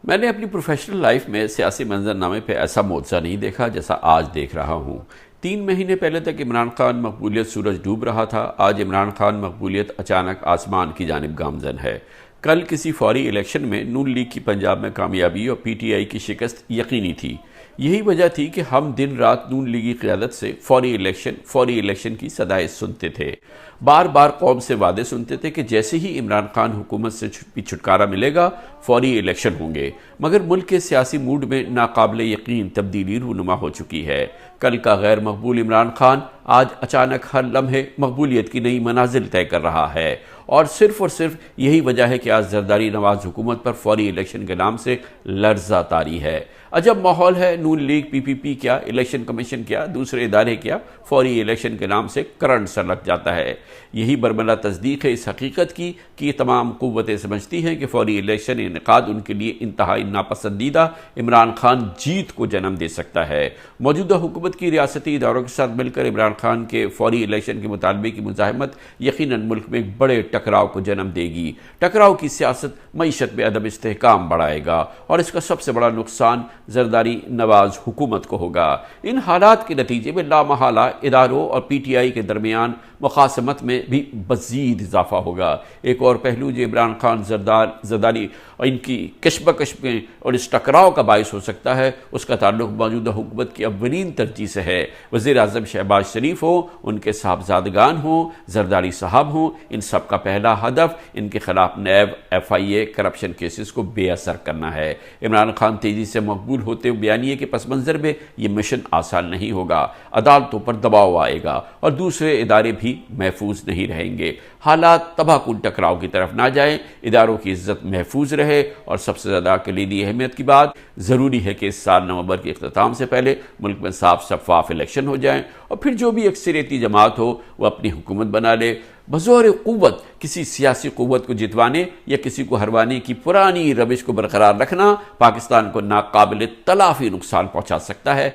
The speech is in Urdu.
میں نے اپنی پروفیشنل لائف میں سیاسی منظرنامے پہ ایسا معجزہ نہیں دیکھا جیسا آج دیکھ رہا ہوں۔ 3 مہینے پہلے تک عمران خان مقبولیت سورج ڈوب رہا تھا، آج عمران خان مقبولیت اچانک آسمان کی جانب گامزن ہے۔ کل کسی فوری الیکشن میں نون لیگ کی پنجاب میں کامیابی اور پی ٹی آئی کی شکست یقینی تھی۔ یہی وجہ تھی کہ ہم دن رات نون لیگی قیادت سے فوری الیکشن کی صدائیں سنتے تھے۔ بار بار قوم سے وعدے سنتے تھے کہ جیسے ہی عمران خان حکومت سے چھٹکارا ملے گا فوری الیکشن ہوں گے، مگر ملک کے سیاسی موڈ میں ناقابل یقین تبدیلی رونما ہو چکی ہے۔ کل کا غیر مقبول عمران خان آج اچانک ہر لمحے مقبولیت کی نئی منازل طے کر رہا ہے، اور صرف یہی وجہ ہے کہ آج زرداری نواز حکومت پر فوری الیکشن کے نام سے لرزہ طاری ہے۔ عجب ماحول ہے، نون لیگ پی پی کیا، الیکشن کمیشن کیا، دوسرے ادارے کیا، فوری الیکشن کے نام سے کرنٹ سر لگ جاتا ہے۔ یہی برملا تصدیق ہے اس حقیقت کی کہ یہ تمام قوتیں سمجھتی ہیں کہ فوری الیکشن انعقاد ان کے لیے انتہائی ناپسندیدہ عمران خان جیت کو جنم دے سکتا ہے۔ موجودہ حکومت کی ریاستی اداروں کے ساتھ مل کر عمران خان کے فوری الیکشن کے مطالبے کی مزاحمت یقیناً ملک میں ایک بڑے ٹکراؤ کو جنم دے گی۔ ٹکراؤ کی سیاست معیشت میں عدم استحکام بڑھائے گا، اور اس کا سب سے بڑا نقصان زرداری نواز حکومت کو ہوگا۔ ان حالات کے نتیجے میں لامحالہ اداروں اور پی ٹی آئی کے درمیان مخاصمت میں بھی مزید اضافہ ہوگا۔ ایک اور پہلو جو عمران خان زرداری اور ان کی کشمکش میں اور اس ٹکراؤ کا باعث ہو سکتا ہے، اس کا تعلق موجودہ حکومت کی اولین ترجیح سے ہے۔ وزیر اعظم شہباز شریف ہوں، ان کے صاحبزادگان ہوں، زرداری صاحب ہوں، ان سب کا پہلا ہدف ان کے خلاف نیب ایف آئی اے کرپشن کیسز کو بے اثر کرنا ہے۔ عمران خان تیزی سے مقبول ہوتے بیانیے کے پس منظر میں یہ مشن آسان نہیں ہوگا۔ عدالتوں پر دباؤ آئے گا اور دوسرے ادارے بھی محفوظ نہیں رہیں گے۔ حالات تباہ کن ٹکراؤ کی طرف نہ جائیں، اداروں کی عزت محفوظ رہے، اور سب سے زیادہ کلیدی اہمیت کی بات ضروری ہے کہ اس سال نومبر کے اختتام سے پہلے ملک میں صاف شفاف الیکشن ہو جائیں، اور پھر جو بھی اکثریتی جماعت ہو وہ اپنی حکومت بنا لے۔ بزور قوت کسی سیاسی قوت کو جتوانے یا کسی کو ہروانے کی پرانی روش کو برقرار رکھنا پاکستان کو ناقابل تلافی نقصان پہنچا سکتا ہے۔